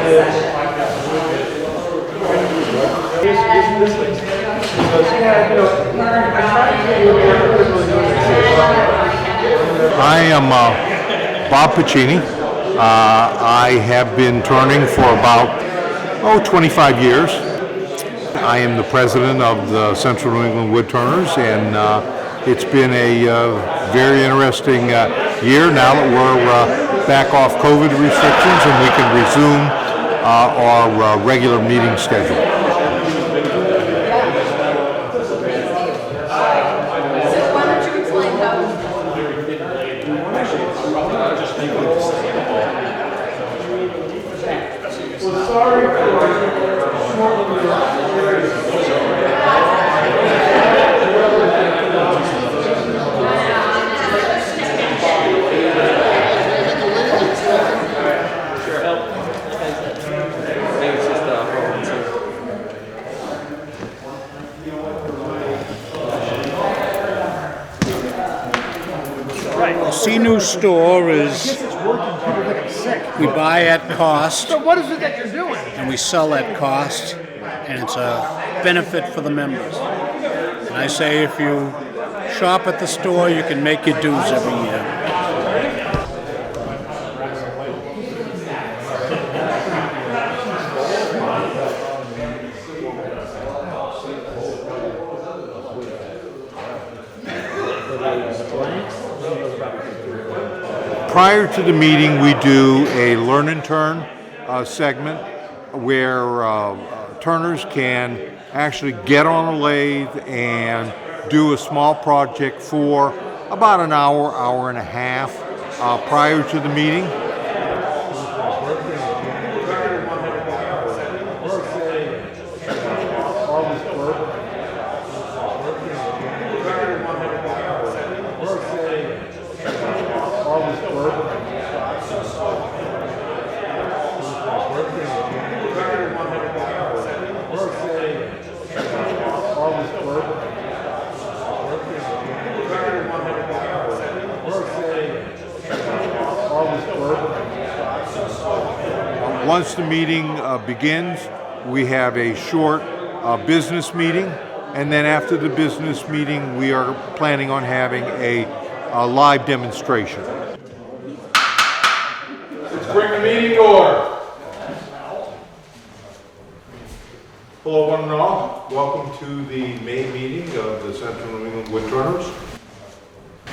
I am Bob Pacini. I have been turning for about 25 years. I am the president of the Central New England Woodturners, and it's been a very interesting year now that we're back off COVID restrictions and we can resume our regular meeting schedule. The new store is we buy at cost. So what is it that you're doing? And we sell at cost, and it's a benefit for the members. And I say if you shop at the store, you can make your dues every year. Prior to the meeting, we do a learn and turn segment where turners can actually get on a lathe and do a small project for about an hour, hour and a half prior to the meeting. Once the meeting begins, we have a short business meeting, and then after the business meeting, we are planning on having a live demonstration. Let's bring the meeting to order. Hello, one and all. Welcome to the May meeting of the Central New England Woodturners.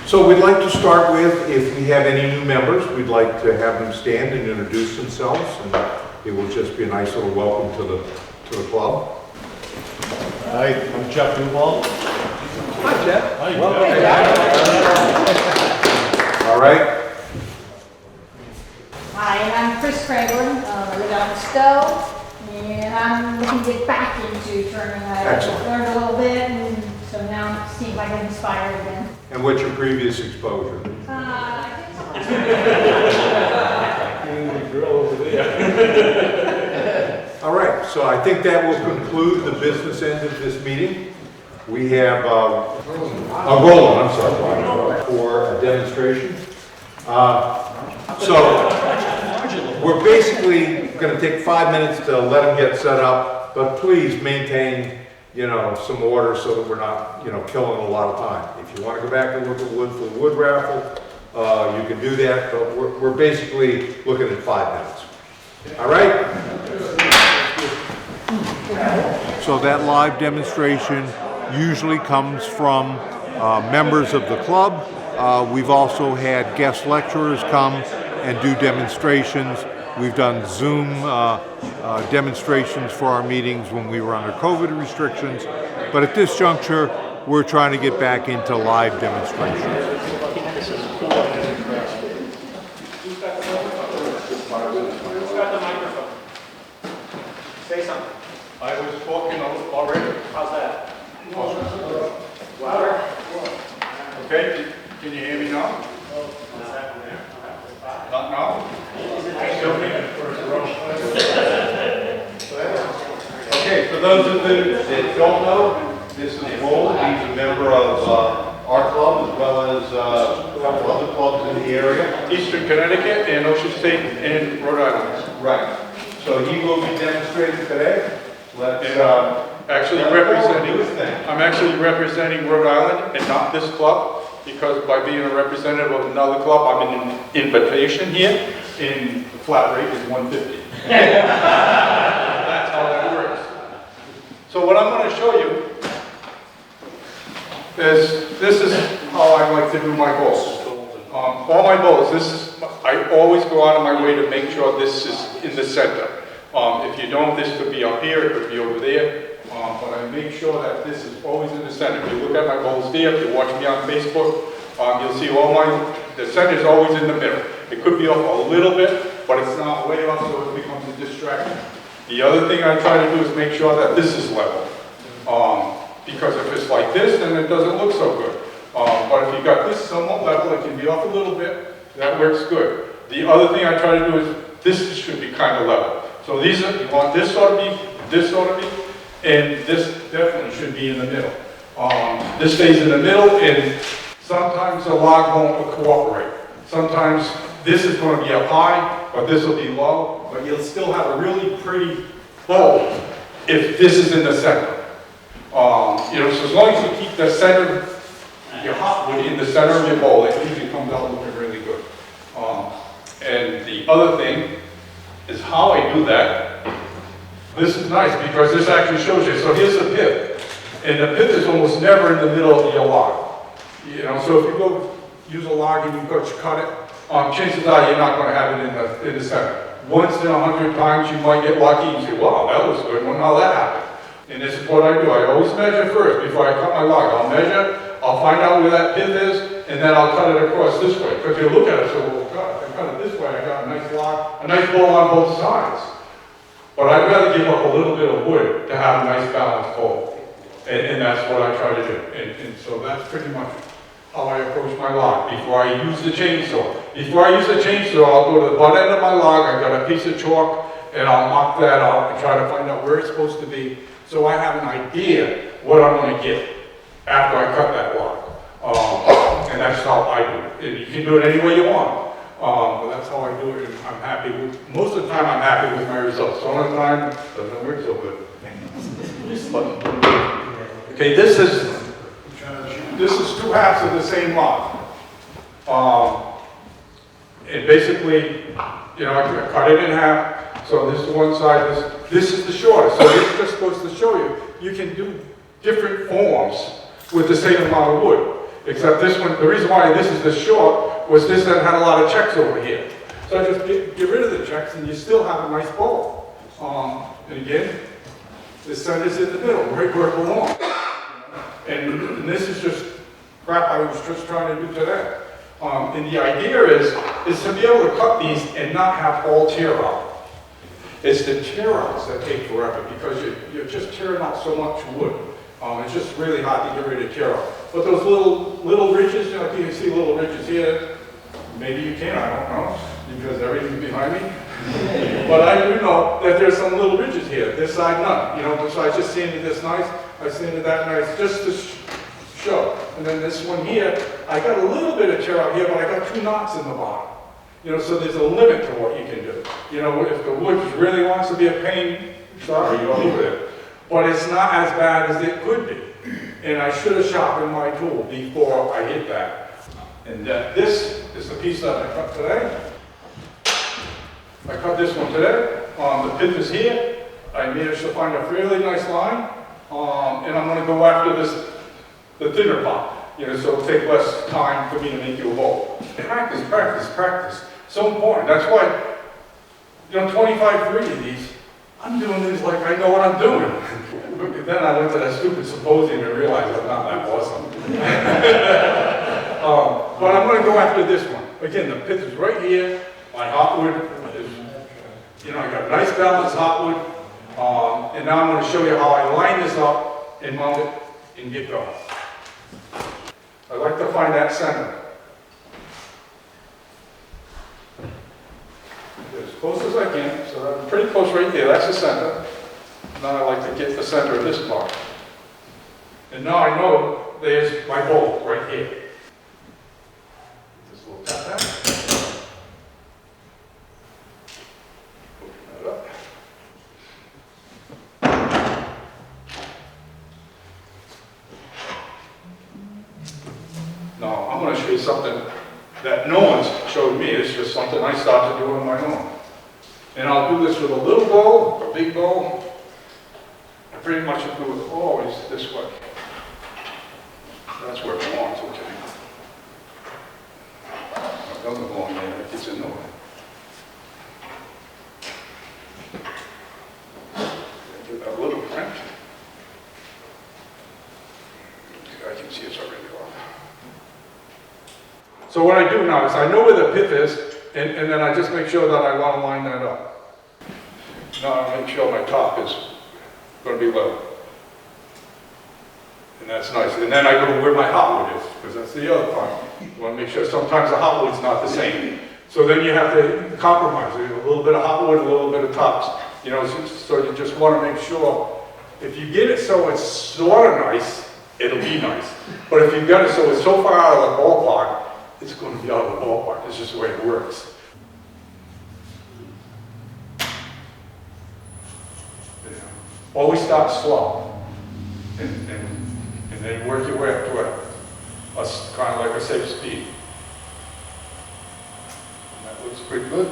So we'd like to start with, if we have any new members, we'd like to have them stand and introduce themselves, and it will just be a nice little welcome to the club. Hi, I'm Jeff Duval. Hi, Jeff. Hi, welcome. Jeff. All right. Hi, I'm Chris Franklin. I live out in Stowe, and I'm looking to get back into turning. I learned a little bit, and so now it seems like I'm inspired again. And what's your previous exposure? All right, so I think that will conclude the business end of this meeting. We have Roland, I'm sorry, for a demonstration. So we're basically going to take 5 minutes to let them get set up, but please maintain, some order so that we're not, killing a lot of time. If you want to go back and look at wood for the wood raffle, you can do that, but we're basically looking at 5 minutes. All right? So that live demonstration usually comes from members of the club. We've also had guest lecturers come and do demonstrations. We've done Zoom demonstrations for our meetings when we were under COVID restrictions. But at this juncture, we're trying to get back into live demonstrations. Say something. I was talking already. How's that? Louder. Okay, can you hear me now? Not now? Okay, for those of you that don't know, this is Roland. He's a member of our club as well as a couple other clubs in the area. Eastern Connecticut and Ocean State and Rhode Island. Right. So he will be demonstrating today. Let's, Actually do representing, his thing. I'm actually representing Rhode Island and not this club, because by being a representative of another club, I'm in an invitation here, and the flat rate is 150. That's how that works. So what I'm going to show you is, this is how I like to do my bowls. All my bowls, I always go out of my way to make sure this is in the center. If you don't, this could be up here, it could be over there. But I make sure that this is always in the center. If you look at my bowls there, if you watch me on Facebook, you'll see the center is always in the middle. It could be off a little bit, but it's not way off, so it becomes a distraction. The other thing I try to do is make sure that this is level. Because if it's like this, then it doesn't look so good. But if you got this somewhat level, it can be off a little bit, that works good. The other thing I try to do is, this should be kind of level. So you want this sort of be, this sort of be, and this definitely should be in the middle. This stays in the middle, and sometimes the log won't cooperate. Sometimes this is going to be up high, but this will be low, but you'll still have a really pretty bowl if this is in the center. So as long as you keep the center, your hot wood in the center of your bowl, it usually comes out looking really good. And the other thing is how I do that. This is nice because this actually shows you. So here's the pith, and the pith is almost never in the middle of your log. So if you go use a log and you go cut it, chances are you're not going to have it in the center. Once in 100 times you might get lucky and say, wow, that was good. Well, how that happened? And this is what I do. I always measure first before I cut my log. I'll measure, I'll find out where that pith is, and then I'll cut it across this way. Because you look at it, so well, God, if I cut it this way, I got a nice log, a nice bowl on both sides. But I'd rather give up a little bit of wood to have a nice balanced bowl. And that's what I try to do. And so that's pretty much how I approach my log before I use the chainsaw. Before I use the chainsaw, I'll go to the butt end of my log, I've got a piece of chalk, and I'll mark that out and try to find out where it's supposed to be, so I have an idea what I'm going to get after I cut that log. And that's how I do it. And you can do it any way you want. But that's how I do it, and I'm happy with, most of the time I'm happy with my results. Some of the time, it doesn't work so good. Okay, this is two halves of the same log. And basically, I cut it in half. So this is one side, this is the shortest. So this is just supposed to show you can do different forms with the same amount of wood. Except this one, the reason why this is the short was this one had a lot of checks over here. So I just get rid of the checks and you still have a nice bowl. And again, the center's in the middle, right where it belongs. And this is just crap I was just trying to do today. And the idea is to be able to cut these and not have all tear out. It's the tear outs that take forever because you're just tearing out so much wood. It's just really hard to get rid of tear out. But those little ridges, you can see little ridges here. Maybe you can, I don't know, because everything's behind me. But I do know that there's some little ridges here. This side, none. So I just sanded this nice. I sanded that nice, just to show. And then this one here, I got a little bit of tear out here, but I got 2 knots in the bottom. So there's a limit to what you can do. If the wood really wants to be a pain, sorry, you'll leave it. But it's not as bad as it could be. And I should have sharpened my tool before I hit that. And this is the piece that I cut today. I cut this one today. The pith is here. I managed to find a fairly nice line. And I'm going to go after the thinner part. So it'll take less time for me to make you a bowl. Practice, practice, practice. So important. That's why, 25, 30 of these, I'm doing these like I know what I'm doing. But then I went to that stupid symposium and realized I'm not that awesome. But I'm going to go after this one. Again, the pith is right here. My hotwood is, I got nice balanced hotwood. And now I'm going to show you how I line this up and mount it and get going. I like to find that center. As close as I can, so I'm pretty close right there, that's the center. Now I like to get the center of this part. And now I know there's my bowl right here. Just a little tap that. Open that up. something that no one's showed me. It's just something I started doing on my own. And I'll do this with a little bowl, a big bowl. I pretty much do it always this way. That's where it belongs, okay. It doesn't belong there, it gets in the way. Give that a little crank. I can see it's already off. So what I do now is I know where the pith is, and then I just make sure that I want to line that up. Now I make sure my top is going to be level. And that's nice. And then I go to where my hot wood is, because that's the other part. You want to make sure sometimes the hot wood's not the same. So then you have to compromise. A little bit of hot wood, a little bit of tops. You know, so you just want to make sure, if you get it so it's sort of nice, it'll be nice. But if you've got it so it's so far out of the ballpark, it's going to be out of the ballpark. It's just the way it works. Yeah. Always start slow. And then work your way up to it. Kind of like a safe speed. And that looks pretty good.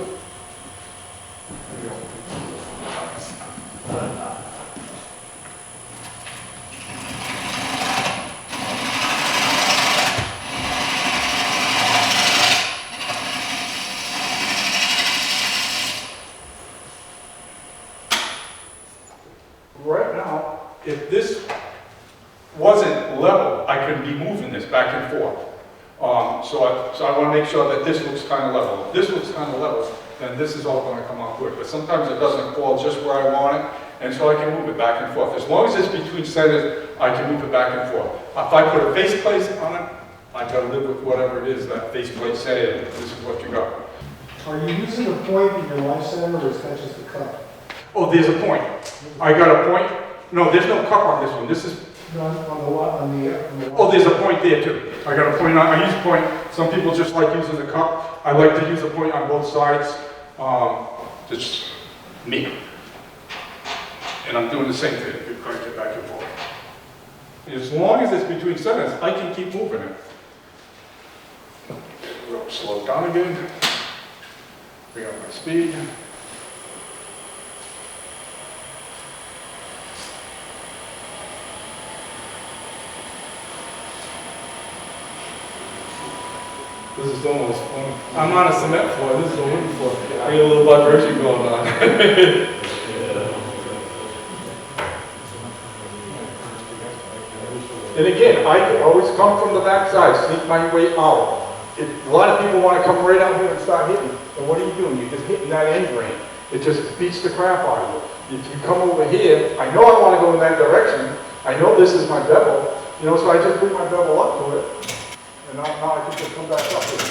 Right now, if this wasn't level, I could be moving this back and forth. So I want to make sure that this looks kind of level. If this looks kind of level, then this is all going to come out good. But sometimes it doesn't fall just where I want it, and so I can move it back and forth. As long as it's between centers, I can move it back and forth. If I put a faceplate on it, I got to live with whatever it is that faceplate says. This is what you got. Are you using a point in your life center, or is that just a cup? Oh, there's a point. I got a point. No, there's no cup on this one. This is. On the Oh, there's a point there too. I got a point on. I use a point. Some people just like using the cup. I like to use a point on both sides. Just me. And I'm doing the same thing. You crank it back and forth. As long as it's between centers, I can keep moving it. We'll slow it down again. Bring up my speed. This is almost fun. I'm on a cement floor, this is a wooden floor. I get a little vibration going on. And again, I can always come from the backside, sneak my way out. A lot of people want to come right out here and start hitting. And what are you doing? You're just hitting that end grain. It just beats the crap out of you. If you come over here, I know I want to go in that direction. I know this is my bevel. You know, so I just bring my bevel up to it. And now I can just come back up with it.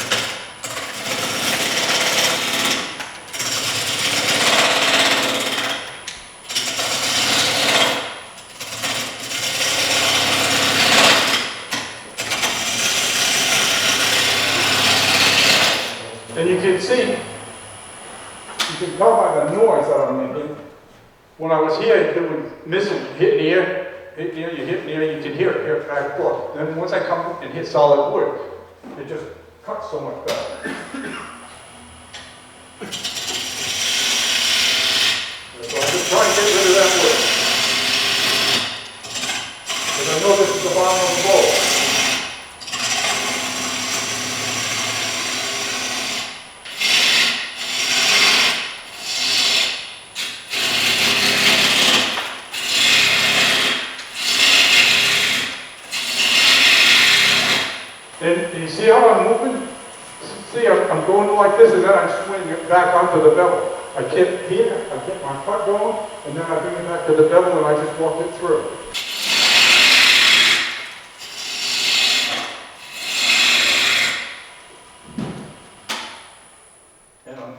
And you can see, you can tell by the noise that I'm making. When I was here, it was missing, hitting the air. You hit in the air, you can hear it back and forth. Then once I come and hit solid wood, it just cuts so much better. So I just try and get rid of that wood. Because I know this is the bottom of the bowl. And you see how I'm moving? See, I'm going like this, and then I swing it back onto the bevel. I get here, I get my cut going, and then I bring it back to the bevel, and I just walk it through. And I'm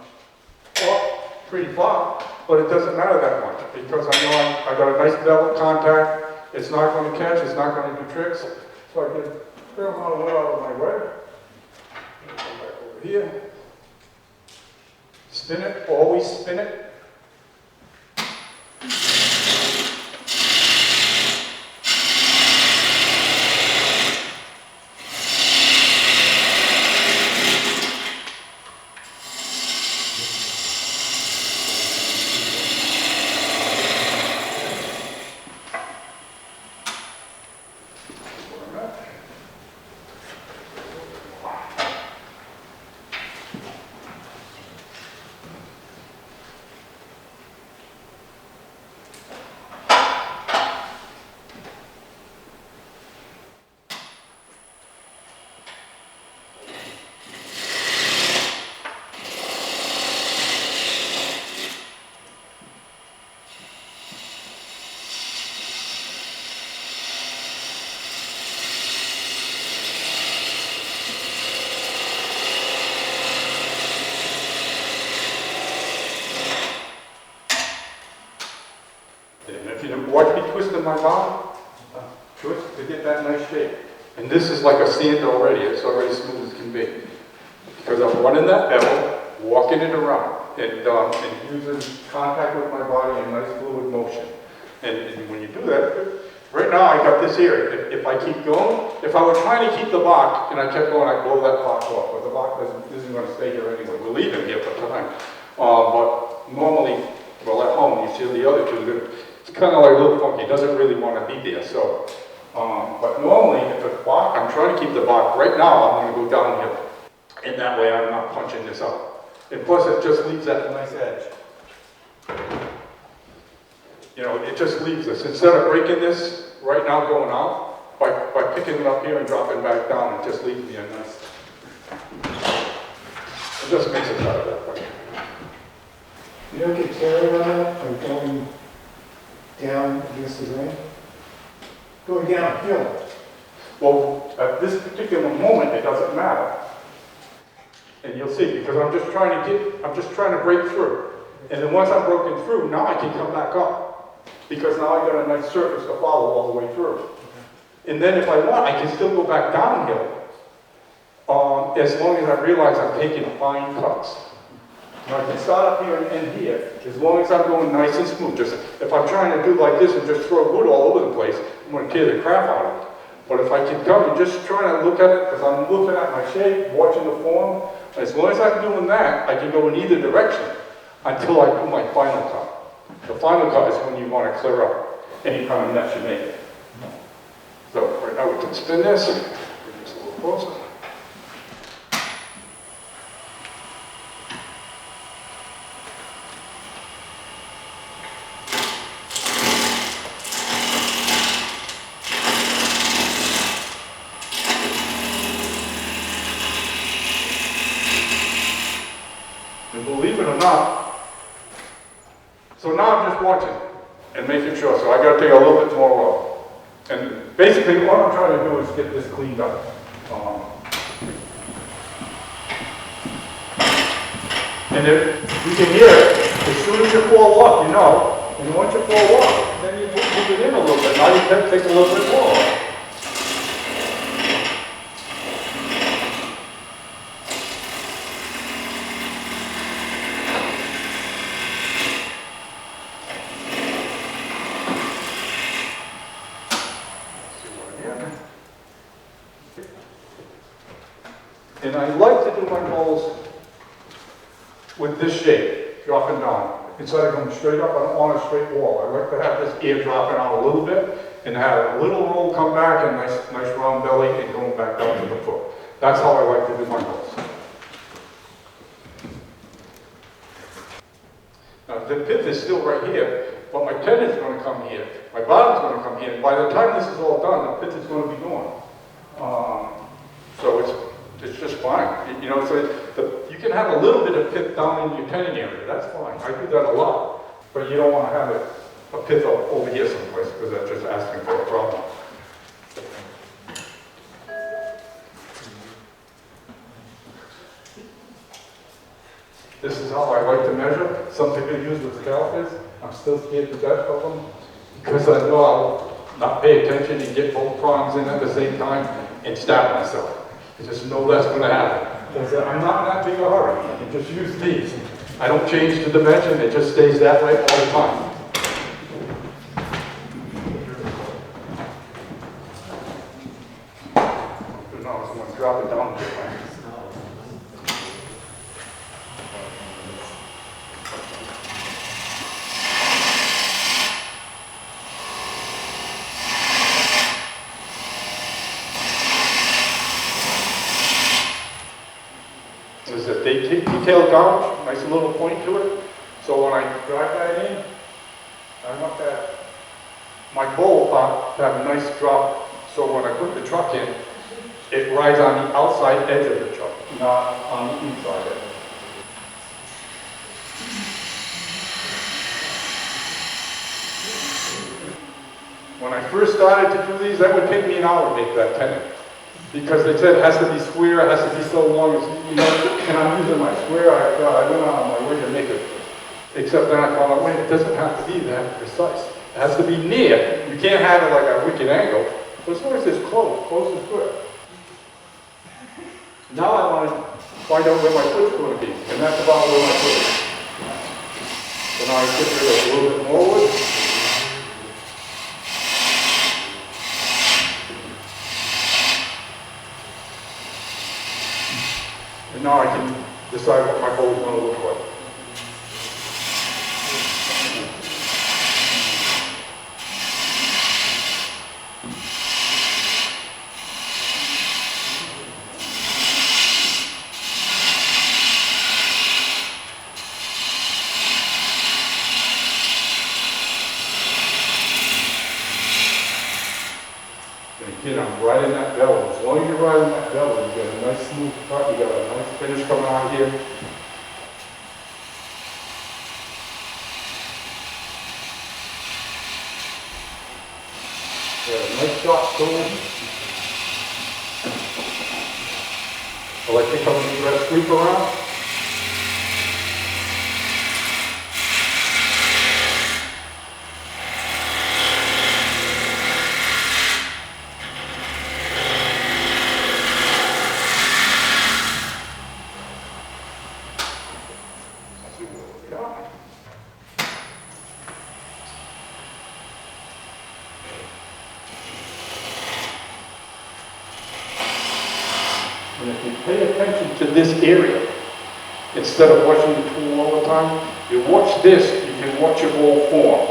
off pretty far, but it doesn't matter that much, because I know I got a nice bevel contact. It's not going to catch, it's not going to do tricks, so I can clear them out of my way. Come back over here. Spin it, always spin it. my barn, to get that nice shape. And this is like a sand already, it's already smooth as can be. Because I'm running that pedal, walking it around, and using contact with my body in nice fluid motion. And when you do that, right now I got this here. If I keep going, if I were trying to keep the block and I kept going, I'd blow that block off. But the block isn't going to stay here anyway. We're leaving here for time. But normally, well, at home, you see the other two, it's kind of like a little funky. It doesn't really want to be there. So, but normally, if the block, I'm trying to keep the block. Right now, I'm going to go downhill. And that way, I'm not punching this out. And plus, it just leaves that nice edge. You know, it just leaves us. Instead of breaking this right now going out, by picking it up here and dropping back down, it just leaves me a nice. It just makes it better that way. You don't get carried on that, or going down against the grain? Going downhill. Well, at this particular moment, it doesn't matter. And you'll see, because I'm just trying to break through. And then once I'm broken through, now I can come back up. Because now I got a nice surface to follow all the way through. And then if I want, I can still go back downhill. As long as I realize I'm taking fine cuts. Now I can start up here and end here, as long as I'm going nice and smooth. Just if I'm trying to do like this and just throw wood all over the place, I'm going to tear the crap out of it. But if I can come and just try to look at it, because I'm looking at my shape, watching the form, as long as I'm doing that, I can go in either direction until I do my final cut. The final cut is when you want to clear up any kind of mess you make. So right now we can spin this, bring this a little closer. And believe it or not, so now I'm just watching and making sure. So I got to take a little bit more off. And basically what I'm trying to do is get this cleaned up. And if you can hear it, as soon as you fall off, you know, and once you fall off, then you move it in a little bit. Now you can take a little bit more off. And I like to do my bowls with this shape, dropping down. Instead of going straight up, I don't want a straight wall. I like to have this ear dropping out a little bit and have a little roll come back and nice round belly and going back down to the foot. That's how I like to do my bowls. Now the pith is still right here, but my tendon is going to come here. My bottom's going to come here. And by the time this is all done, the pith is going to be gone. So it's just fine. You know, so you can have a little bit of pith down in your tendon area. That's fine. I do that a lot. But you don't want to have a pith over here someplace because that's just asking for a problem. This is how I like to measure. Some people use the scalpers. I'm still scared to death of them because I know I'll not pay attention and get both prongs in at the same time and stab myself. I just know that's going to happen. I'm not in that big a hurry. I can just use these. I don't change the dimension. It just stays that way all the time. No, I'm going to drop it down. Is that they detail gouge, nice little point to it. So when I drive that in, I want that my bowl to have a nice drop. So when I put the truck in, it rides on the outside edge of the truck, not on the inside edge. When I first started to do these, that would take me an hour to make that tendon. Because they said it has to be square, it has to be so long, you know, and I'm using my square, I went out on my way to make it. Except then I found out, wait, it doesn't have to be that precise. It has to be near. You can't have it like a wicked angle. But as long as it's close is good. Now I want to find out where my foot's going to be, and that's about where my foot is. So now I get rid of a little bit more wood. And now I can decide what my bowl is going to look like. And again, I'm right in that bevel. As long as you're right in that bevel, you get a nice smooth cut, you got a nice finish coming out here. Yeah, nice shot going. I like to come and that sweep around. And if you pay attention to this area, instead of watching the tool all the time, you watch this, you can watch it all form.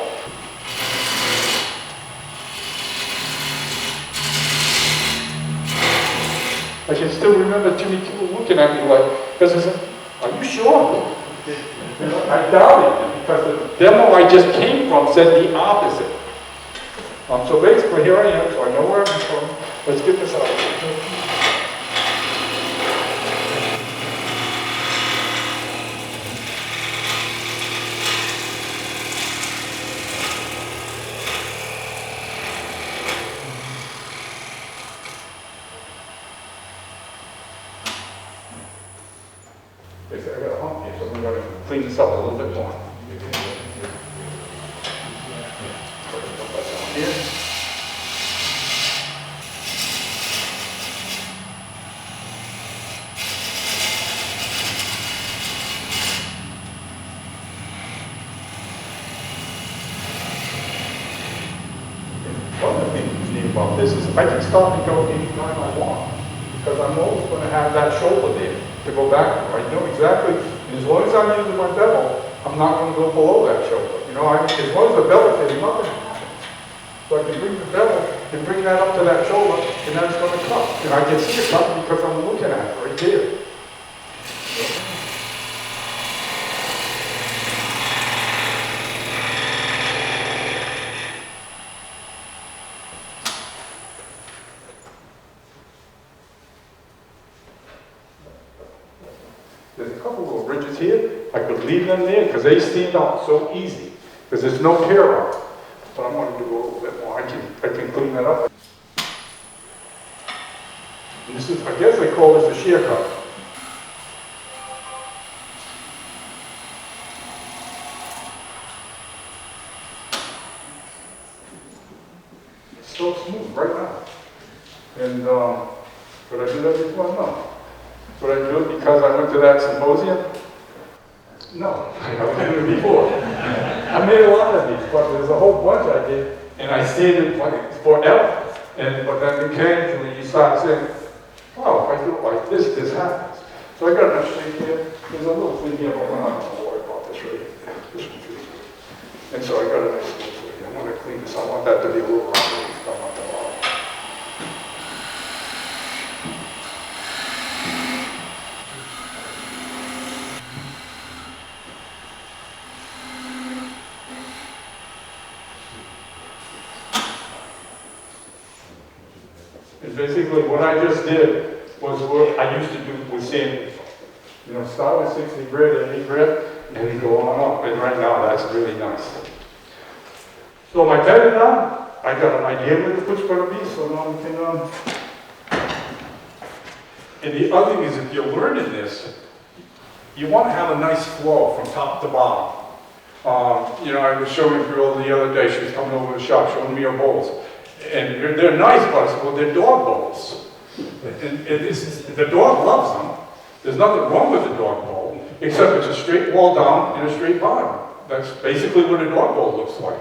I can still remember Jimmy Kimmel looking at me like, because I said, are you sure? I doubted it, because the demo I just came from said the opposite. So basically here I am, so I know where I'm from. Let's get this out. I got a hump here, so I'm going to clean this up a little bit more. Here. One of the things that's neat about this is I can stop and go anytime I want, because I'm always going to have that shoulder there to go back to. I know exactly, and as long as I'm using my bevel, I'm not going to go below that shoulder. You know, as long as the bevel is nothing happens. So I can bring the bevel and bring that up to that shoulder, and that's going to cut. And I can see it cut because I'm looking at it right there. There's a couple of ridges here. I could leave them there because they stand out so easy because there's no tear out. But I'm going to do a little bit more. I can clean that up. And this is, I guess they call this a shear cut. It's so smooth right now. And but I do that before? No. Would I do it because I went to that symposium? No, I did it before. I made a lot of these, but there's a whole bunch I did, and I stayed in like forever. But then occasionally you start saying, "Wow, if I do it like this, this happens." So I got a thing here. There's a little thing here, but we're not going to worry about this right here. This one's really good. And so I got a nice little thing here. I want to clean this. I want that to be a little round. I want the bottom. And basically what I just did was what I used to do with sanding. You know, start with 60 grit, 80 grit, and then go on up. And right now that's really nice. So my bed is done. I got an idea where the foot's going to be, so now we can. And the other thing is, if you're learning this, you want to have a nice flow from top to bottom. You know, I was showing a girl the other day, she was coming over to the shop, showing me her bowls. And they're nice, but I said, well, they're dog bowls. And the dog loves them. There's nothing wrong with the dog bowl, except it's a straight wall down and a straight bottom. That's basically what a dog bowl looks like.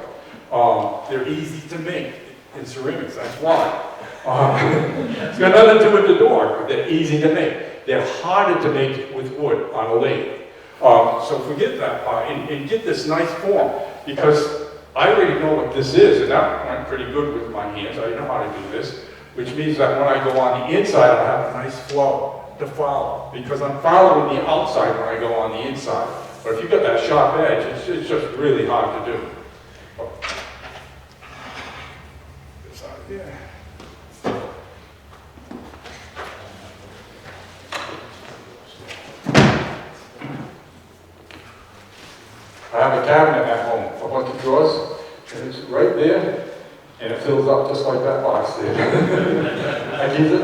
They're easy to make in ceramics, that's why. It's got nothing to do with the dog, but they're easy to make. They're harder to make with wood on a lathe. So forget that part and get this nice form, because I already know what this is, and that went pretty good with my hands. I know how to do this, which means that when I go on the inside, I have a nice flow to follow, because I'm following the outside when I go on the inside. But if you've got that sharp edge, it's just really hard to do. This out here. I have a cabinet at home, a bunch of drawers, and it's right there, and it fills up just like that box there. I keep it,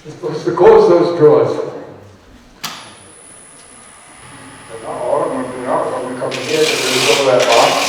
it's supposed to close those drawers. But not all of them, I'm going to come in here and there's over that box.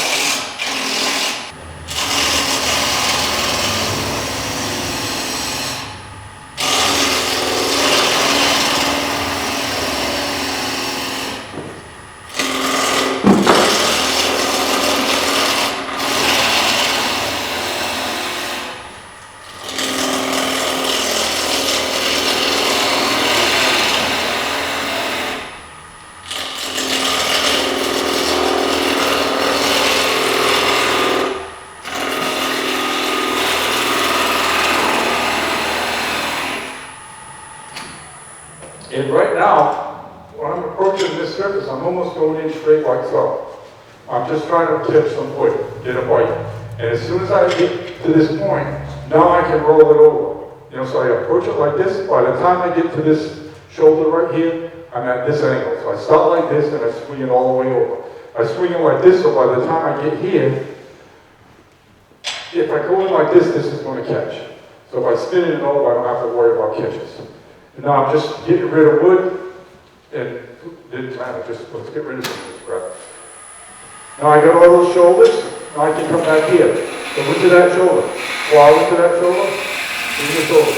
And right now, when I'm approaching this surface, I'm almost going in straight like so. I'm just trying to tip some wood, get a bite. And as soon as I get to this point, now I can roll it over. You know, so I approach it like this. By the time I get to this shoulder right here, I'm at this angle. So I start like this and I swing it all the way over. I swing it like this, so by the time I get here, if I go in like this is going to catch. So if I spin it over, I don't have to worry about catches. And now I'm just getting rid of wood, and it didn't matter, just let's get rid of some of this crap. Now I got all those shoulders, now I can come back here. So into that shoulder, while into that shoulder, into the shoulder.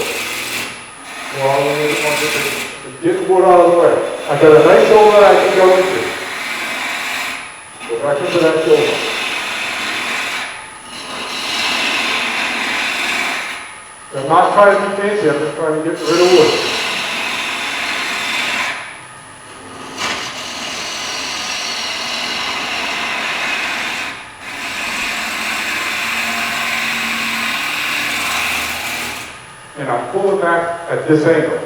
While into get the wood out of the way. I got a nice shoulder I can go into. Go back into that shoulder. I'm not trying to be fancy, I'm just trying to get rid of wood. And I'm pulling that at this angle.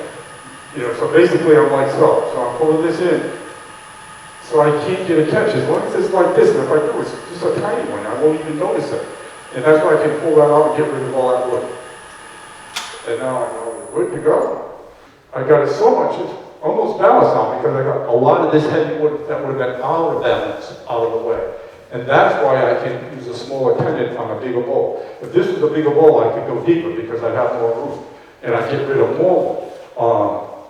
You know, so basically I'm like so. So I'm pulling this in. So I can't get a catch. As long as it's like this, and if I do, it's just a tiny one. I won't even notice it. And that's why I can pull that out and get rid of all that wood. And now I know we're good to go. I got it so much, it's almost balanced now because I got a lot of this heavy wood that would have been out of balance out of the way. And that's why I can use a smaller pendant on a bigger bowl. If this was a bigger bowl, I could go deeper because I'd have more room. And I'd get rid of more wood.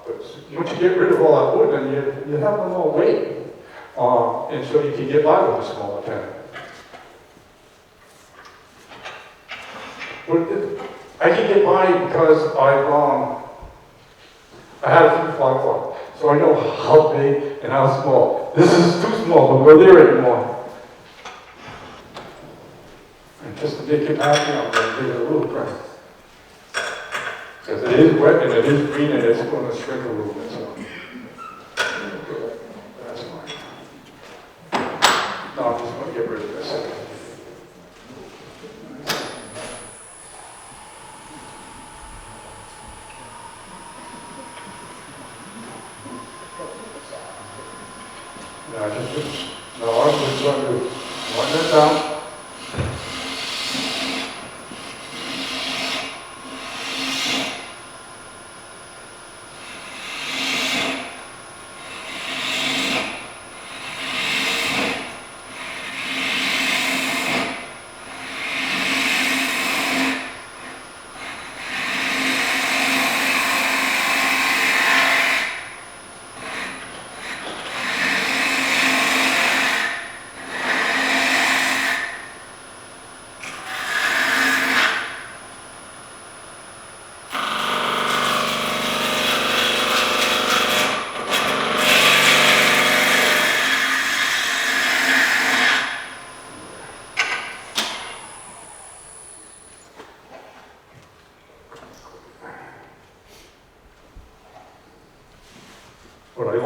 But once you get rid of all that wood, then you have no more weight. And so you can get by with a smaller pendant. But I can get by because I had a 3-5 foot. So I know how big and how small. This is too small, don't go there anymore. And just to make it happy, I'm going to give it a little press. Because it is wet and it is green and it's going to shrink a little bit. So. That's fine. No, I'm just going to get rid of this. No, I'm just going to run this down.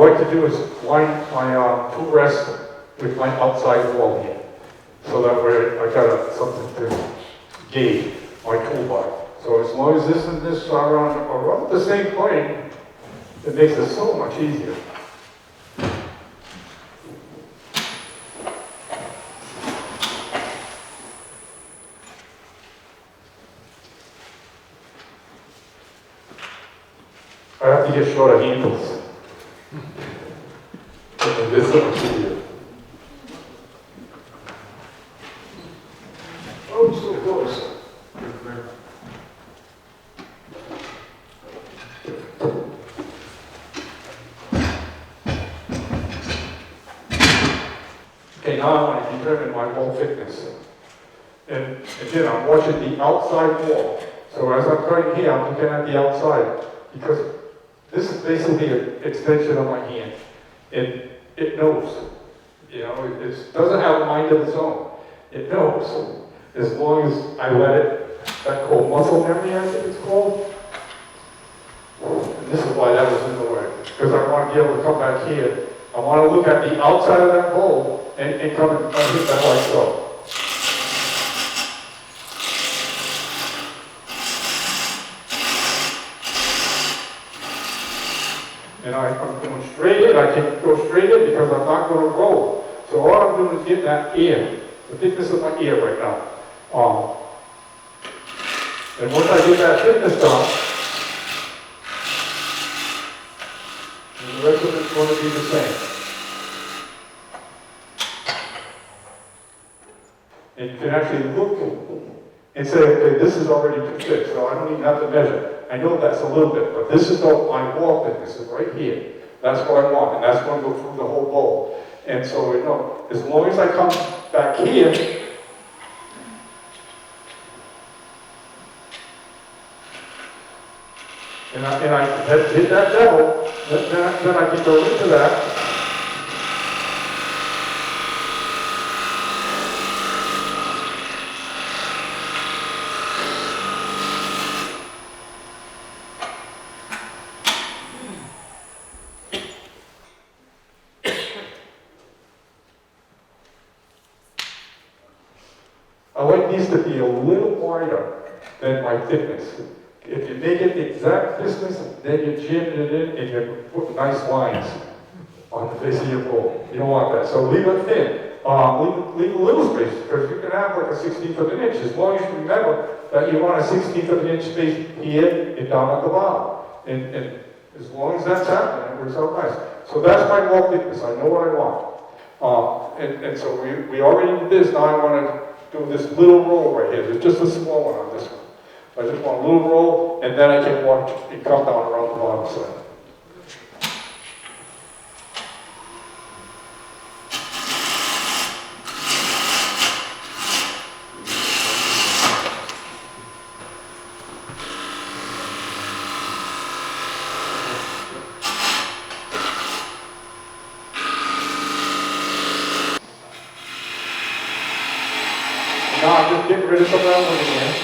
like to do is line my two rests with my outside wall here. So that way I got something to gauge my tool by. So as long as this and this are around the same plane, it makes it so much easier. I have to get shorter handles. And this is much easier. Oh, so close. Okay, now I want to determine my wall thickness. And again, I'm watching the outside wall. So as I'm cutting here, I'm looking at the outside because this is basically an extension of my hand. And it knows. You know, it doesn't have a mind of its own. It knows. As long as I let it, that called muscle memory, I think it's called. And this is why that was in the way. Because I want to be able to come back here. I want to look at the outside of that bowl and come and hit that like so. And I'm going straight in. I can go straight in because I'm not going to roll. So all I'm doing is getting that ear, the thickness of my ear right now. And once I get that thickness done, the rest of it's going to be the same. And you can actually look and say, okay, this is already too thick, so I don't even have to measure. I know that's a little bit, but this is my wall thickness is right here. That's what I want, and that's going to go through the whole bowl. And so, you know, as long as I come back here, and I hit that level, then I can go into that. I like these to be a little wider than my thickness. If you make it the exact thickness, then you jam it in and you put nice lines on the face of your bowl. You don't want that. So leave it thin. Leave a little space because you can have like a 1/16 of an inch as long as you remember that you want a 1/16 of an inch space here and down at the bottom. And as long as that's happening, it works out nice. So that's my wall thickness. I know what I want. And so we already did this. Now I want to do this little roll right here. There's just a small one on this one. I just want a little roll, and then I can watch it come down around the bottom side. Now I'm just getting rid of some of that one again.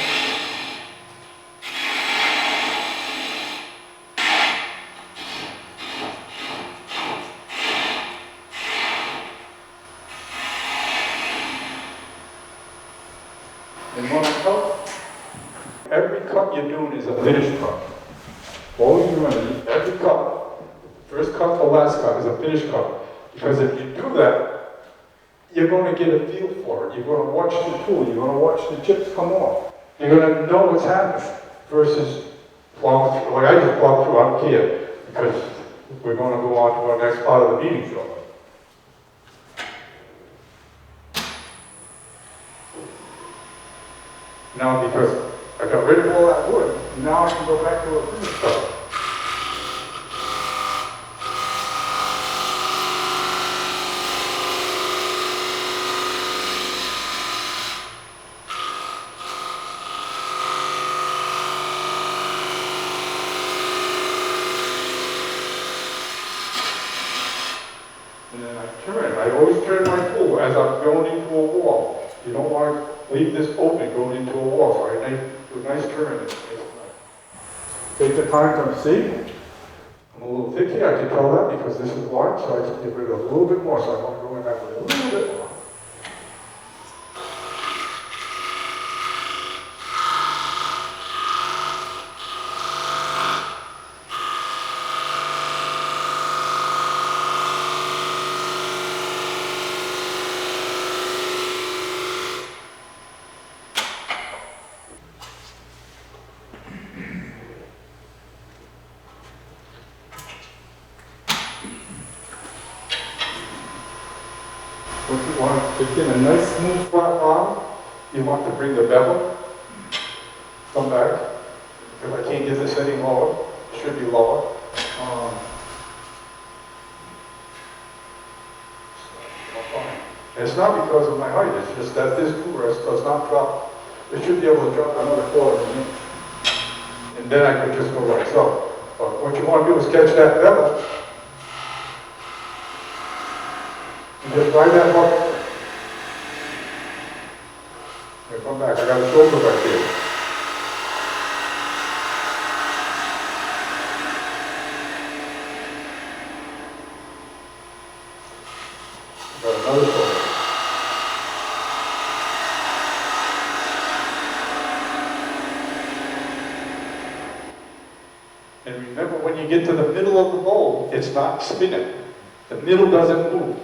And when I cut, every cut you're doing is a finished cut. All you remember, every cut, first cut or last cut is a finished cut. Because if you do that, you're going to get a feel for it. You're going to watch the tool. You're going to watch the chips come off. You're going to know what's happening versus plowing through. Like I just plowed through, I don't care, because we're going to go on to our next part of the meeting shortly. Now, because I got rid of all that wood, now I can go back to a finished cut. And then I turn. I always turn my tool as I'm going into a wall. You don't want to leave this open going into a wall. So I do a nice turn. Take the time to see. I'm a little thick here, I can tell that because this is wide, so I can get rid of a little bit more, so I want to go in that way a little bit more. If you want to get a nice smooth flat line, you want to bring the bevel, come back. If I can't get this any lower, it should be lower. And it's not because of my height, it's just that this tool rest does not drop. It should be able to drop another quarter of an inch. And then I could just go like so. But what you want to do is catch that bevel. And just ride that hook. And come back. I got a shoulder back here. Got another shoulder. And remember, when you get to the middle of the bowl, it's not spinning. The middle doesn't move.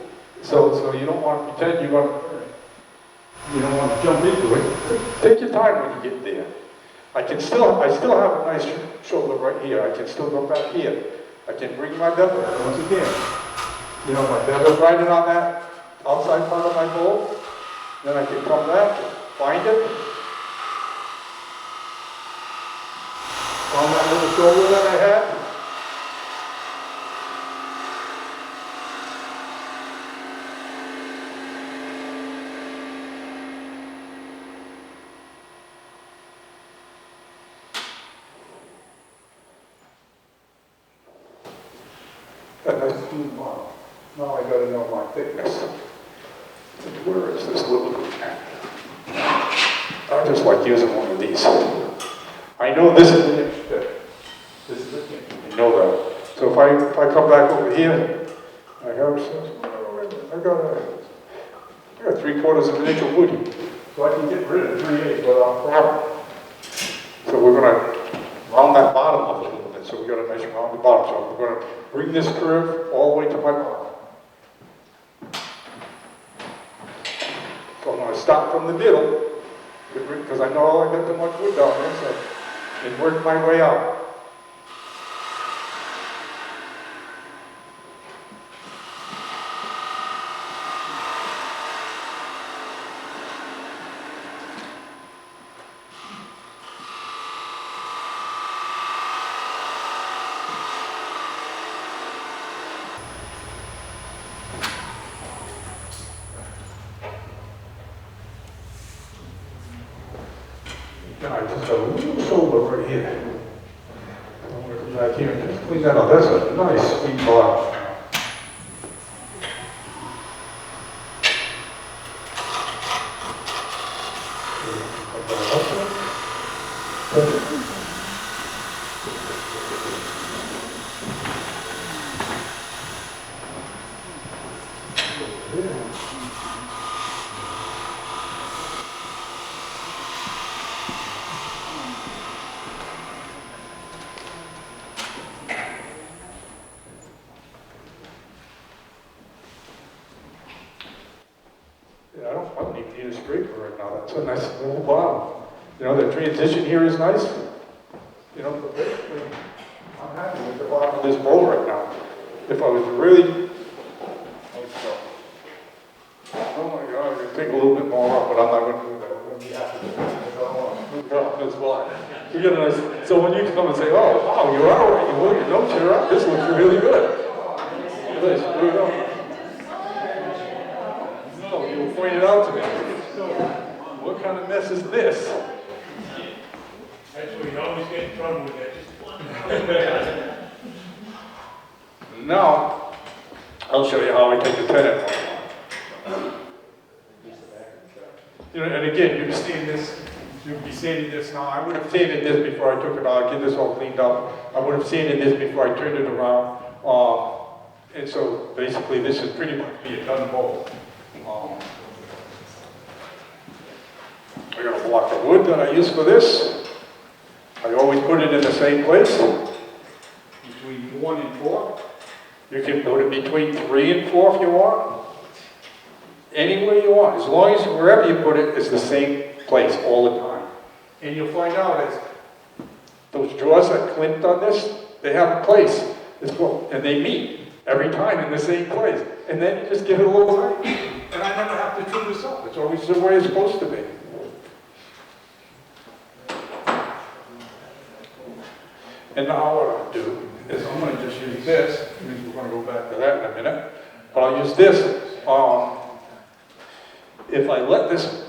So you don't want to pretend you want to jump into it. Take your time when you get there. I still have a nice shoulder right here. I can still go back here. I can bring my bevel once again. You know, my bevel's riding on that outside part of my bowl. Then I can come back, find it. Found that little shoulder that I had. A nice smooth model. Now I gotta know my thickness. Where is this little group? I just like using one of these. I know this is an inch thick. This is an inch. You know that. So if I come back over here, I got 3/4 of an inch of wood. So I can get rid of 3/8 without problem. So we're gonna round that bottom up a little bit. So we got a nice rounded bottom. So we're gonna bring this curve all the way to my bottom. So I'm going to start from the middle, because I know I got too much wood down there, so, and work my way out. I just got a little shoulder right here. I'm going to come back here and just clean that up. That's a nice sweet block. I don't even need a scraper right now. That's a nice little bottom. You know, the transition here is nice. You know, but basically, I'm happy with the bottom of this bowl right now. If I was really, oh my God, I'm going to take a little bit more up, but I'm not going to do that. I'm going to be happy with it. This spot. You get a nice, so when you come and say, oh, wow, you're all right, you hold your nose here up, this looks really good. Look at this, screw it up. No, you pointed out to me. What kind of mess is this? That's where you always get in trouble with that. Now, I'll show you how I take the tenant. You know, and again, you've seen this you'd be sanding this now. I would have sanded this before I took it out, get this all cleaned up. I would have sanded this before I turned it around. And so basically this is pretty much be a done bowl. I got a block of wood that I use for this. I always put it in the same place, between 1 and 4. You can put it between 3 and 4 if you want. Anywhere you want, as long as wherever you put it is the same place all the time. And you'll find out is those drawers that Clint done this, they have a place. And they meet every time in the same place. And then you just give it a little time. And I never have to trim this up. It's always the way it's supposed to be. And now what I'll do is I'm going to just use this. We're going to go back to that in a minute. But I'll use this. If I let this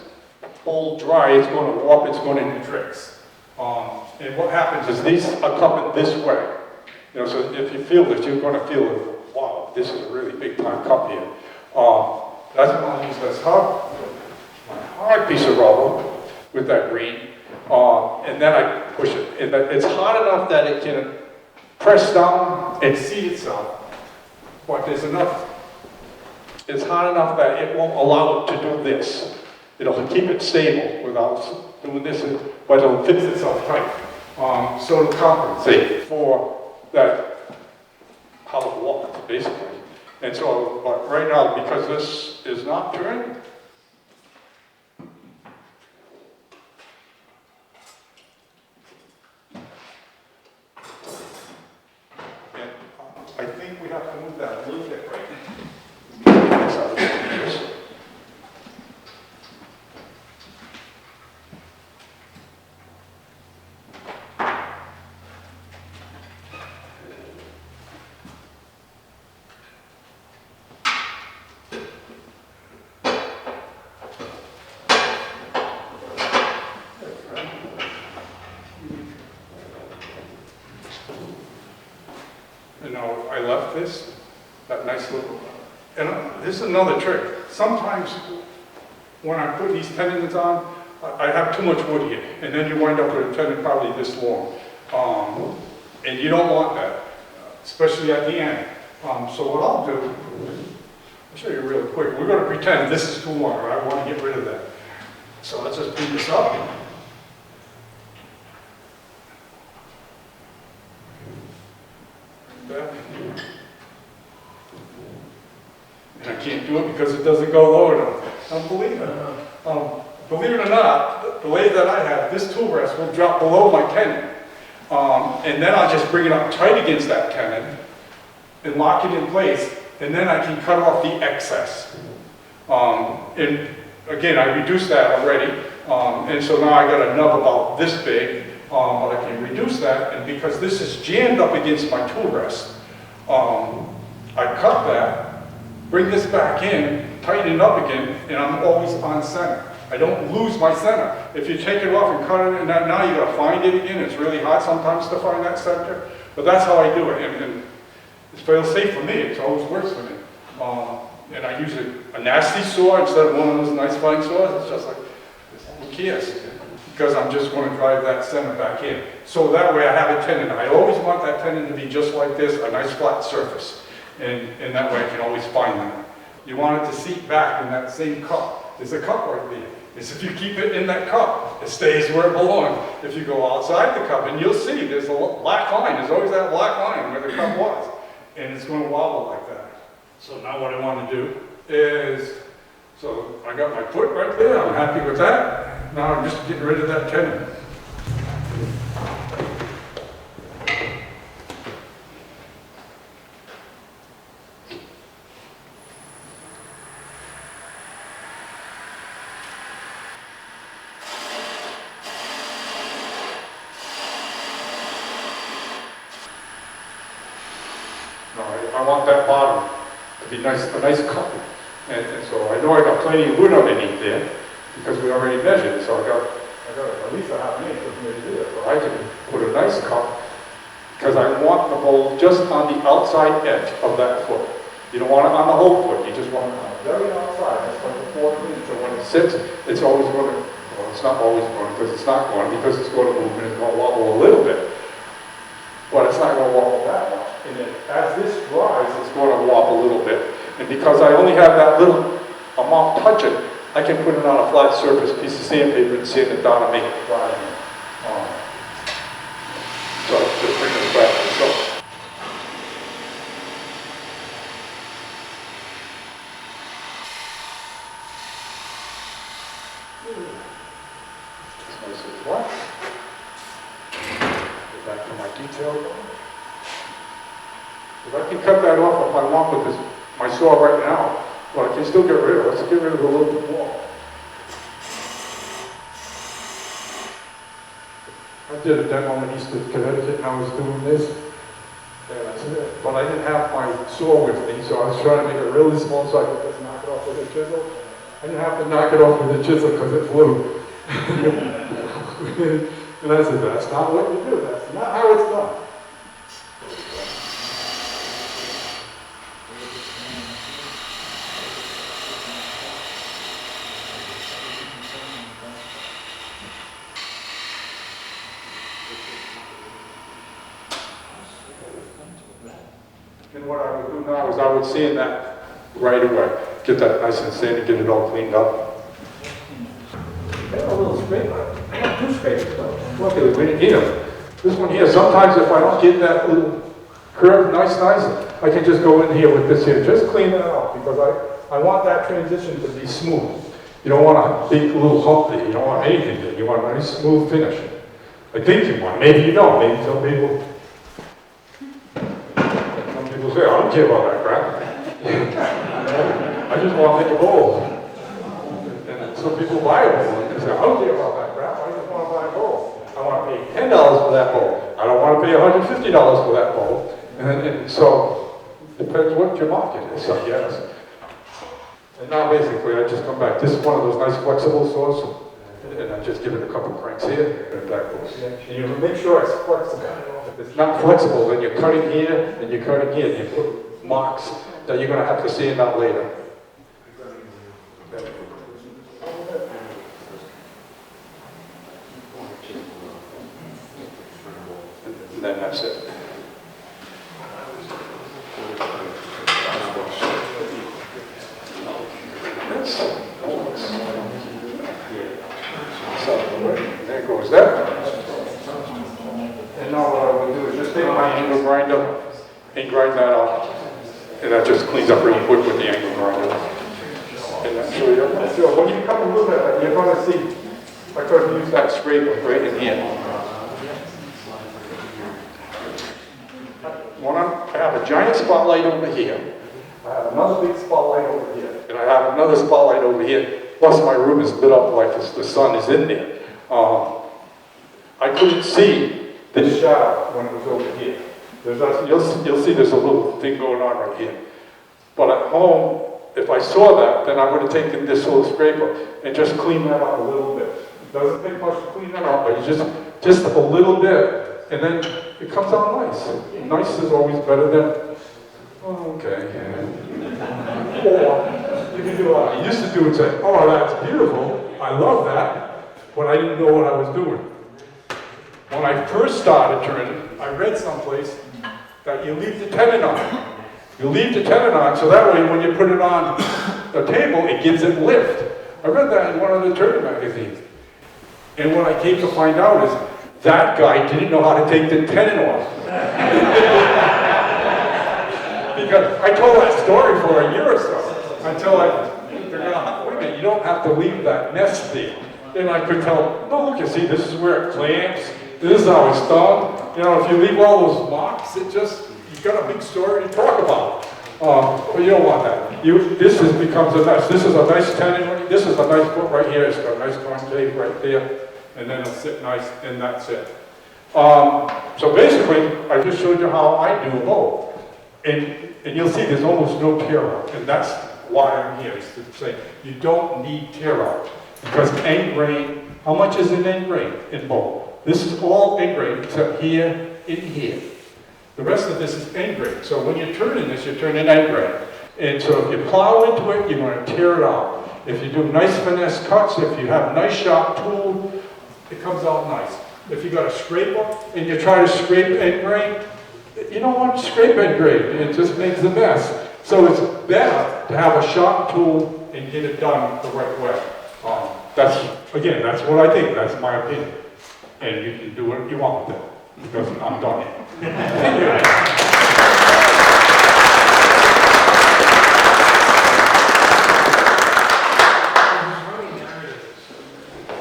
bowl dry, it's going to warp, it's going into tricks. And what happens is these are coming this way. You know, so if you feel this, you're going to feel, wow, this is a really big time cup here. That's when I'll use this cup, my hard piece of rubber with that green, and then I push it. And it's hard enough that it can press down and seat itself, but there's enough, it's hard enough that it won't allow it to do this. It'll keep it stable without doing this, but it'll fix itself tight. So it'll compensate for that, how it walks, basically. And so, but right now, because this is not turned, and I think we have to move that a little bit, right? You know, I left this, that nice little, and this is another trick. Sometimes when I put these tendons on, I have too much wood here, and then you wind up with a tendon probably this long. And you don't want that, especially at the end. So what I'll do, I'll show you real quick. We're going to pretend this is too long, right? I want to get rid of that. So let's just clean this up. And I can't do it because it doesn't go low enough. Believe it or not, the lathe that I have, this tool rest will drop below my tenon. And then I'll just bring it up tight against that tenon and lock it in place, and then I can cut off the excess. And again, I reduced that already, and so now I got a nub about this big, but I can reduce that, and because this is jammed up against my tool rest, I cut that, bring this back in, tighten it up again, and I'm always on center. I don't lose my center. If you take it off and cut it, and now you got to find it again. It's really hard sometimes to find that center, but that's how I do it, and it feels safe for me. It always works for me. And I use a nasty saw instead of one of those nice fine saws. It's just like, who cares? Because I'm just going to drive that center back in. So that way I have a tenon. I always want that tenon to be just like this, a nice flat surface. And that way I can always find them. You want it to seat back in that same cup. There's a cup right there. Is if you keep it in that cup, it stays where it belongs. If you go outside the cup, and you'll see there's a black line. There's always that black line where the cup was. And it's going to wobble like that. So now what I want to do is, so I got my foot right there. I'm happy with that. Now I'm just getting rid of that tenon. I want that bottom to be nice, a nice cup. And so I know I got plenty of wood underneath there because we already measured. So I got at least a half an inch for me to do it. So I can put a nice cup because I want the bowl just on the outside edge of that foot. You don't want it on the whole foot. You just want it on the very outside. That's like a 4 inch. So when it sits, it's always going to It's not always going, because it's not going, because it's going to move and it's going to wobble a little bit. But it's not going to wobble that much. And then as this dries, it's going to wobble a little bit. And because I only have that little amount touching, I can put it on a flat surface, piece of sandpaper, and sand it down and make it dry. So just bring this back to the nice and flat. Get back to my detail. If I can cut that off if I want with this, my saw right now, but I can still get rid of it. Let's get rid of it a little bit more. I did a demo in Eastern Connecticut and I was doing this. And that's it. But I didn't have my saw with me, so I was trying to make it really small so I could just knock it off with a chisel. I didn't have to knock it off with a chisel because it flew. And I said, that's not what you do. That's not how it's done. And what I would do now is I would sand that right away. Get that nice and sanded, get it all cleaned up. I got a little scraper. I got two scrapers though. Look at it, we didn't need them. This one here, sometimes if I don't get that little curve nice, I can just go in here with this here. Just clean that out because I want that transition to be smooth. You don't want a big little hump there. You don't want anything there. You want a nice smooth finish. I think you want. Maybe you don't. Maybe some people say, I don't care about that crap. I just want to make a bowl. And some people buy a bowl and they say, I don't care about that crap. I just want to buy a bowl. I want to pay $10 for that bowl. I don't want to pay $150 for that bowl. And so, depends what your market is, I guess. And now basically I just come back. This is one of those nice flexible saws. And I just give it a couple cranks here, and that goes. And you make sure it's flexible. If it's not flexible, then you're cutting here, and you're cutting here, and you put marks that you're going to have to sand out later. And then that's it. There goes that. And now what I would do is just take my angle grinder and grind that off. And that just cleans up real quick with the angle grinder. And that's so when you come and look at that, you're going to see, I could have used that scraper right in here. I have a giant spotlight over here. I have another big spotlight over here. And I have another spotlight over here. Plus my room is lit up like the sun is in there. I couldn't see this shadow when it was over here. You'll see there's a little thing going on right here. But at home, if I saw that, then I would have taken this little scraper and just cleaned that up a little bit. It doesn't take much to clean that up, but just a little bit, and then it comes out nice. Nice is always better than, okay. Or you can do what I used to do and say, oh, that's beautiful, I love that, but I didn't know what I was doing. When I first started turning, I read someplace that you leave the tenon on. You leave the tenon on, so that way when you put it on the table, it gives it lift. I read that in one of the turning magazines. And what I came to find out is that guy didn't know how to take the tenon off. Because I told that story for a year or so, until I figured out, wait a minute, you don't have to leave that nest there. Then I could tell, no, look, you see, this is where it clamps, this is how it's done. You know, if you leave all those marks, it just, you've got a big story to talk about. But you don't want that. This becomes a mess. This is a nice tenon, this is a nice foot right here, it's got a nice concave right there, and then it'll sit nice, and that's it. So basically, I just showed you how I do a bow. And you'll see there's almost no tear out, and that's why I'm here, is to say you don't need tear out. Because end grain, how much is an end grain in bow? This is all end grain except here and here. The rest of this is end grain. So when you're turning this, you're turning end grain. And so if you plow into it, you're going to tear it out. If you do nice finesse cuts, if you have nice sharp tool, it comes out nice. If you got a scraper and you try to scrape end grain, you don't want to scrape end grain. It just makes a mess. So it's better to have a sharp tool and get it done the right way. That's what I think. That's my opinion. And you can do what you want with it, because I'm done.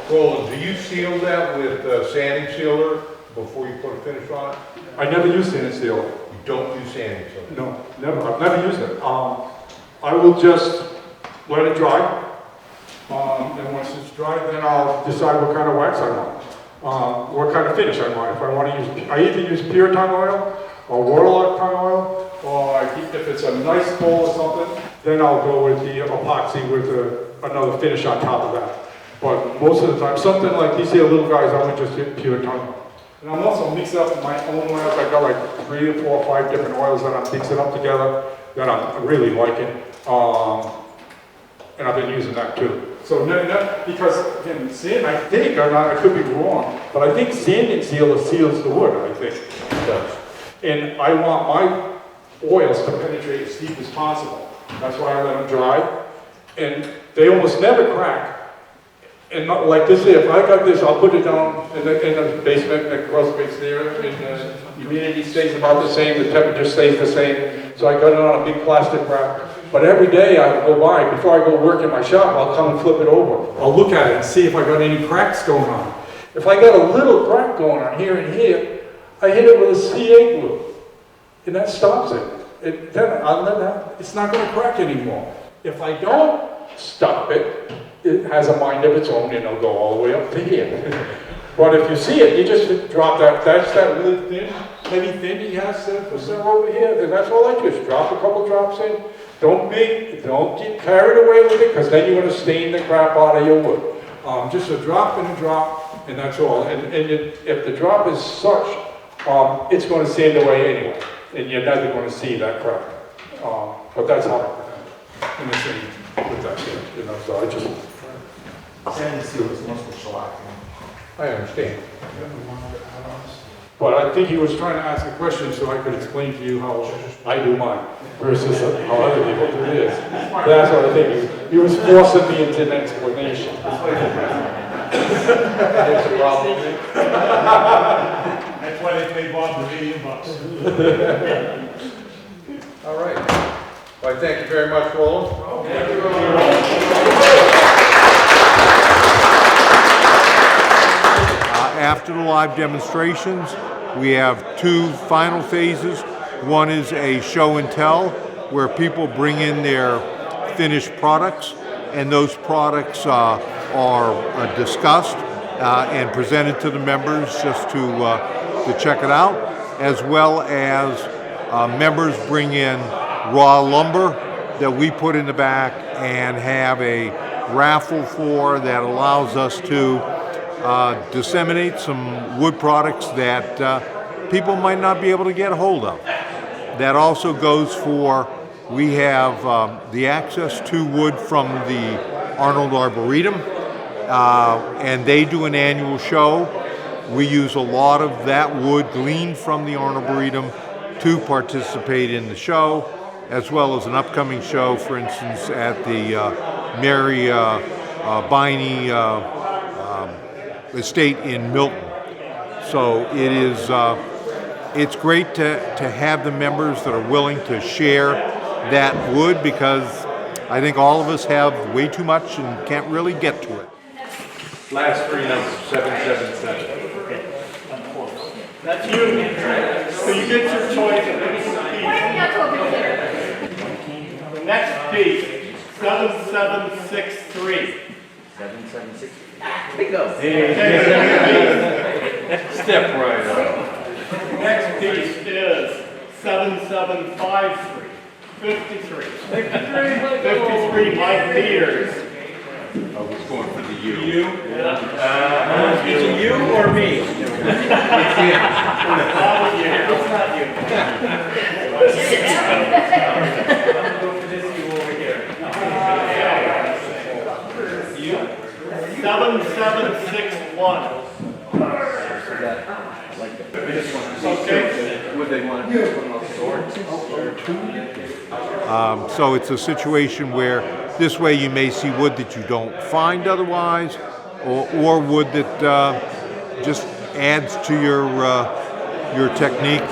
Roland, do you seal that with sanding sealer before you put a finish on it? I never used sand seal. You don't use sanding sealer? No, never. I've never used it. I will just let it dry. And once it's dry, then I'll decide what kind of wax I want. What kind of finish I want. If I want to use, I either use pure tongue oil or Warlock tongue oil, or if it's a nice bowl or something, then I'll go with the epoxy with another finish on top of that. But most of the time, something like these here little guys, I would just hit pure tongue oil. And I'm also mixing up my own oils. I've got like 3 or 4 or 5 different oils that I'm mixing up together that I'm really liking. And I've been using that too. So because again, sand, I think, I could be wrong, but I think sanding sealer seals the wood, I think it does. And I want my oils to penetrate as deep as possible. That's why I let them dry. And they almost never crack. And not like this here, if I got this, I'll put it down in the basement, the crawl space there, and the humidity stays about the same, the temperature stays the same. So I got it on a big plastic wrap. But every day I go by, before I go work in my shop, I'll come and flip it over. I'll look at it and see if I got any cracks going on. If I got a little crack going on here and here, I hit it with a CA glue. And that stops it. Then other than that, it's not going to crack anymore. If I don't stop it, it has a mind of its own and it'll go all the way up to here. But if you see it, you just drop that. That's that really thin, heavy thin he has for center over here. And that's all I do is drop a couple drops in. Don't get carried away with it, because then you're going to stain the crap out of your wood. Just a drop and a drop, and that's all. And if the drop is such, it's going to sand away anyway, and you're never going to see that crap. But that's how in the same with that shit, you know. So I just Sand seal is mostly shellac. I understand. But I think he was trying to ask a question so I could explain to you how I do mine versus how other people do this. That's what I think. He was forcing me into an explanation. That's a problem. That's why they pay Bob $1 million. All right. Well, thank you very much, Roland. Thank you. After the live demonstrations, we have 2 final phases. One is a show and tell, where people bring in their finished products, and those products are discussed and presented to the members just to check it out, as well as members bring in raw lumber that we put in the back and have a raffle for that allows us to disseminate some wood products that people might not be able to get a hold of. That also goes for, we have the access to wood from the Arnold Arboretum, and they do an annual show. We use a lot of that wood gleaned from the Arboretum to participate in the show, as well as an upcoming show, for instance, at the Mary Biney estate in Milton. So it is, it's great to have the members that are willing to share that wood, because I think all of us have way too much and can't really get to it. Last 3 numbers, 777. That's you. So you get your choice of any piece. The next piece, 7763. 776. Bingo. Step right up. Next piece is 7753. 53. 53 Mike Peters. I was going for the U. You? Is it you or me? It's you. It's not you. 7761. Okay. Would they want to put them up store? So it's a situation where this way you may see wood that you don't find otherwise, or wood that just adds to your technique.